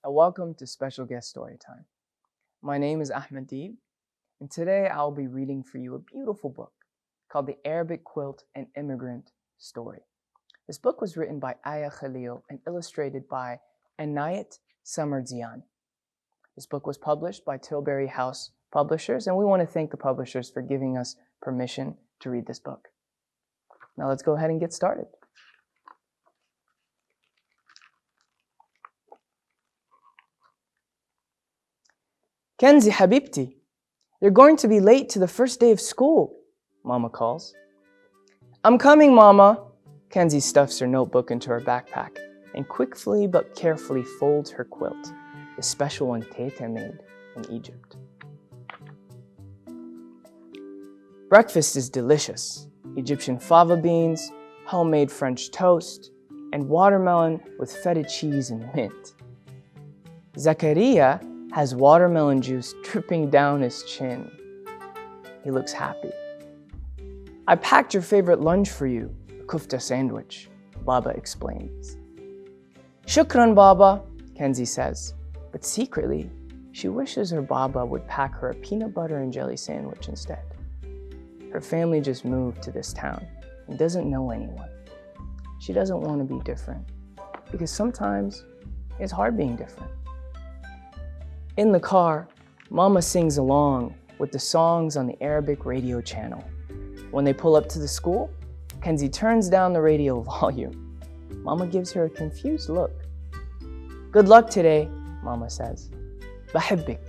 and welcome to Special Guest Storytime. My name is Ahmad Deeb, and today I'll be reading for you a beautiful book called The Arabic Quilt and Immigrant Story. This book was written by Aya Khalil and illustrated by Anayat Samardzian. This book was published by Tilbury House Publishers, and we want to thank the publishers for giving us permission to read this book. Now let's go ahead and get started. Kenzie Habibti, you're going to be late to the first day of school, Mama calls. I'm coming, Mama. Kenzie stuffs her notebook into her backpack and quickly but carefully folds her quilt, the special one Teta made in Egypt. Breakfast is delicious. Egyptian fava beans, homemade French toast, and watermelon with feta cheese and mint. Zakaria has watermelon juice dripping down his chin. He looks happy. I packed your favorite lunch for you, a kufta sandwich, Baba explains. Shukran, Baba, Kenzie says, but secretly, she wishes her Baba would pack her a peanut butter and jelly sandwich instead. Her family just moved to this town and doesn't know anyone. She doesn't want to be different because sometimes it's hard being different. In the car, Mama sings along with the songs on the Arabic radio channel. When they pull up to the school, Kenzie turns down the radio volume. Mama gives her a confused look. Good luck today, Mama says. Bahibbik.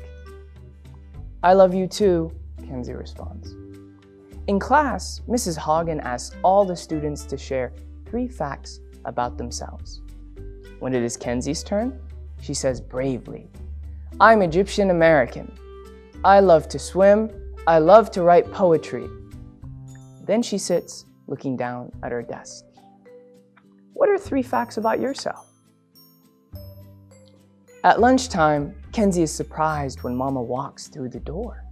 I love you too, Kenzie responds. In class, Mrs. Hagen asks all the students to share 3 facts about themselves. When it is Kenzie's turn, she says bravely, I'm Egyptian American. I love to swim. I love to write poetry. Then she sits, looking down at her desk. What are 3 facts about yourself? At lunchtime, Kenzie is surprised when Mama walks through the door.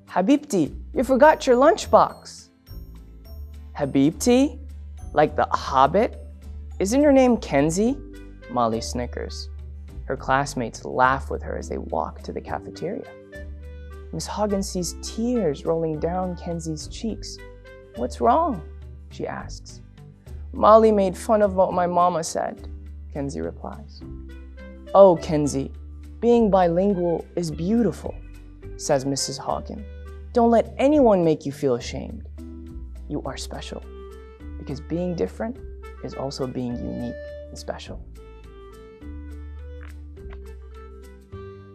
Habibti, you forgot your lunchbox. Habibti? Like the Hobbit? Isn't your name Kenzie? Molly snickers. Her classmates laugh with her as they walk to the cafeteria. Miss Hagen sees tears rolling down Kenzie's cheeks. What's wrong? She asks. Molly made fun of what my mama said, Kenzie replies. Oh, Kenzie, being bilingual is beautiful, says Mrs. Hagen. Don't let anyone make you feel ashamed. You are special, because being different is also being unique and special.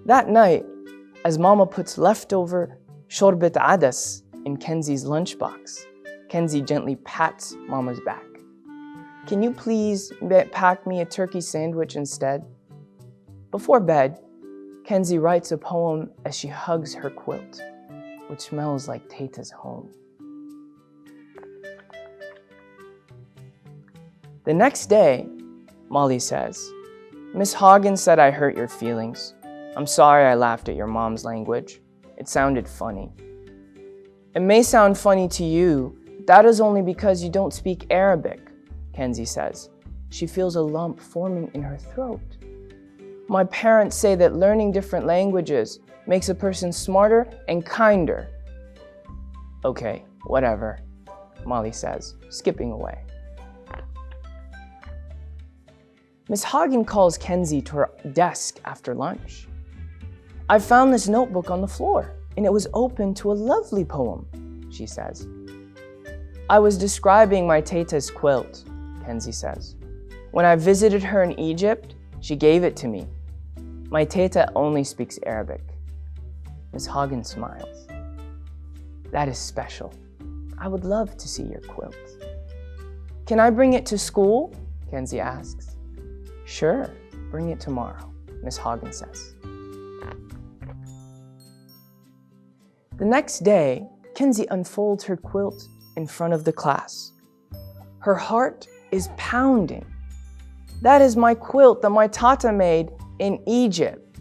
That night, as Mama puts leftover shorbet adas in Kenzie's lunchbox, Kenzie gently pats Mama's back. Can you please pack me a turkey sandwich instead? Before bed, Kenzie writes a poem as she hugs her quilt, which smells like Teta's home. The next day, Molly says, Miss Hagen said I hurt your feelings. I'm sorry I laughed at your mom's language. It sounded funny. It may sound funny to you, but that is only because you don't speak Arabic, Kenzie says. She feels a lump forming in her throat. My parents say that learning different languages makes a person smarter and kinder. Okay, whatever, Molly says, skipping away. Miss Hagen calls Kenzie to her desk after lunch. I found this notebook on the floor, and it was open to a lovely poem, she says. I was describing my Teta's quilt, Kenzie says. When I visited her in Egypt, she gave it to me. My Teta only speaks Arabic. Miss Hagen smiles. That is special. I would love to see your quilt. Can I bring it to school? Kenzie asks. Sure, bring it tomorrow, Miss Hagen says. The next day, Kenzie unfolds her quilt in front of the class. Her heart is pounding. That is my quilt that my Tata made in Egypt,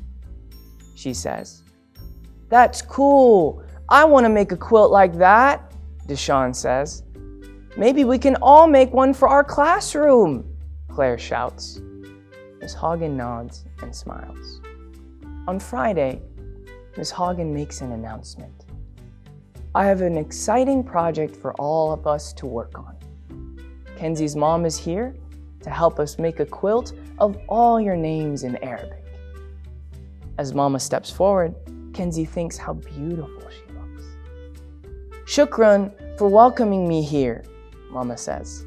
she says. That's cool. I want to make a quilt like that, Deshawn says. Maybe we can all make one for our classroom, Claire shouts. Miss Hagen nods and smiles. On Friday, Miss Hagen makes an announcement. I have an exciting project for all of us to work on. Kenzie's mom is here to help us make a quilt of all your names in Arabic. As Mama steps forward, Kenzie thinks how beautiful she looks. Shukran for welcoming me here, Mama says.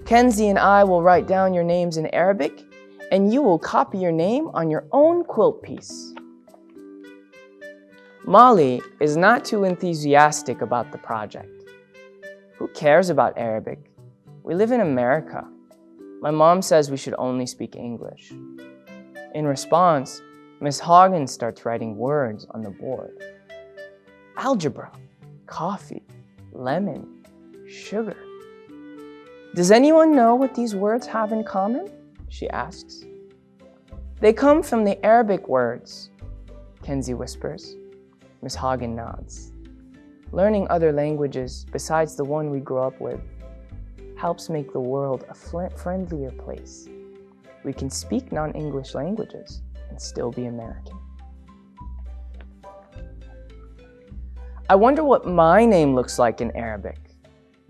Kenzie and I will write down your names in Arabic, and you will copy your name on your own quilt piece. Molly is not too enthusiastic about the project. Who cares about Arabic? We live in America. My mom says we should only speak English. In response, Miss Hagen starts writing words on the board. Algebra, coffee, lemon, sugar. Does anyone know what these words have in common? She asks. They come from the Arabic words, Kenzie whispers. Miss Hagen nods. Learning other languages besides the one we grew up with helps make the world a friendlier place. We can speak non-English languages and still be American. I wonder what my name looks like in Arabic,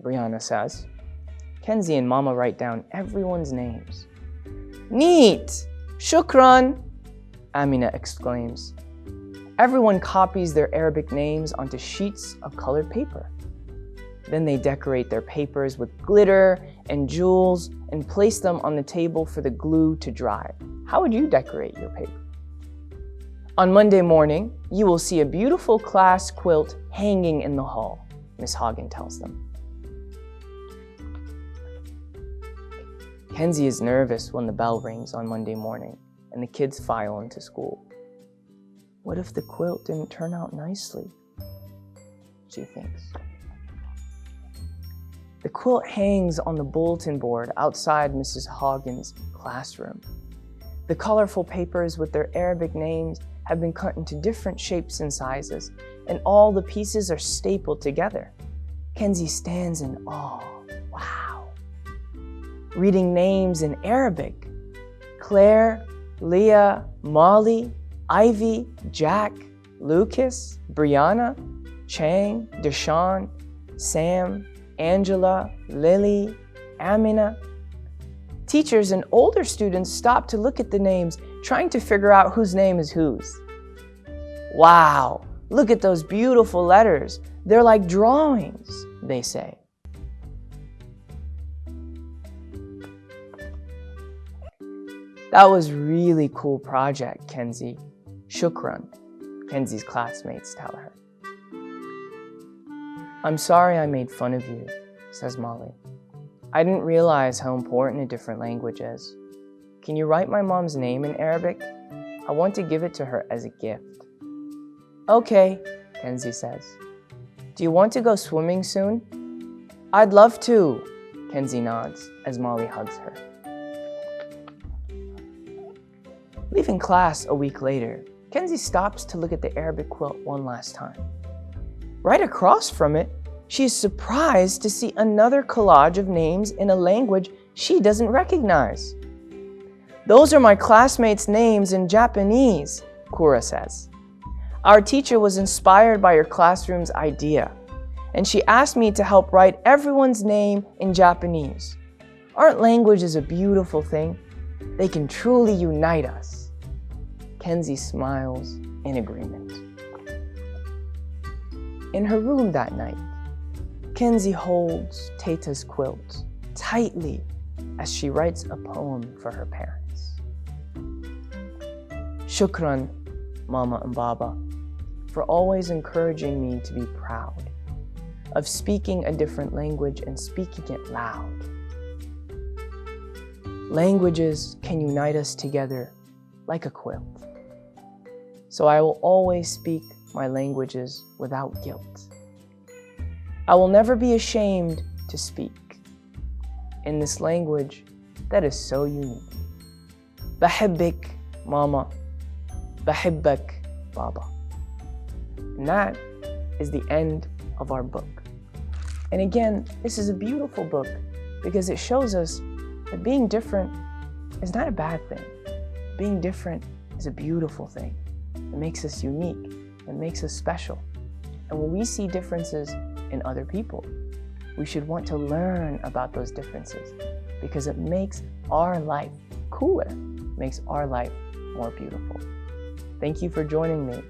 Brianna says. Kenzie and Mama write down everyone's names. Neat! Shukran! Amina exclaims. Everyone copies their Arabic names onto sheets of colored paper. Then they decorate their papers with glitter and jewels and place them on the table for the glue to dry. How would you decorate your paper? On Monday morning, you will see a beautiful class quilt hanging in the hall, Miss Hagen tells them. Kenzie is nervous when the bell rings on Monday morning and the kids file into school. What if the quilt didn't turn out nicely? She thinks. The quilt hangs on the bulletin board outside Mrs. Hagen's classroom. The colorful papers with their Arabic names have been cut into different shapes and sizes, and all the pieces are stapled together. Kenzie stands in awe. Wow. Reading names in Arabic. Claire, Leah, Molly, Ivy, Jack, Lucas, Brianna, Chang, Deshawn, Sam, Angela, Lily, Amina. Teachers and older students stop to look at the names, trying to figure out whose name is whose. Wow, look at those beautiful letters. They're like drawings, they say. That was really cool project, Kenzie. Shukran, Kenzie's classmates tell her. I'm sorry I made fun of you, says Molly. I didn't realize how important a different language is. Can you write my mom's name in Arabic? I want to give it to her as a gift. Okay, Kenzie says. Do you want to go swimming soon? I'd love to, Kenzie nods as Molly hugs her. Leaving class a week later, Kenzie stops to look at the Arabic quilt one last time. Right across from it, she is surprised to see another collage of names in a language she doesn't recognize. Those are my classmates' names in Japanese, Kura says. Our teacher was inspired by your classroom's idea, and she asked me to help write everyone's name in Japanese. Aren't languages a beautiful thing? They can truly unite us. Kenzie smiles in agreement. In her room that night, Kenzie holds Tata's quilt tightly as she writes a poem for her parents. Shukran, Mama and Baba, for always encouraging me to be proud of speaking a different language and speaking it loud. Languages can unite us together like a quilt. So I will always speak my languages without guilt. I will never be ashamed to speak in this language that is so unique. Bahibbik, Mama. Bahibbak, Baba. And that is the end of our book. And again, this is a beautiful book because it shows us that being different is not a bad thing. Being different is a beautiful thing. It makes us unique. It makes us special. And when we see differences in other people, we should want to learn about those differences because it makes our life cooler, makes our life more beautiful. Thank you for joining me,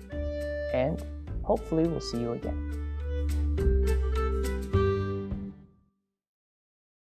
and hopefully we'll see you again.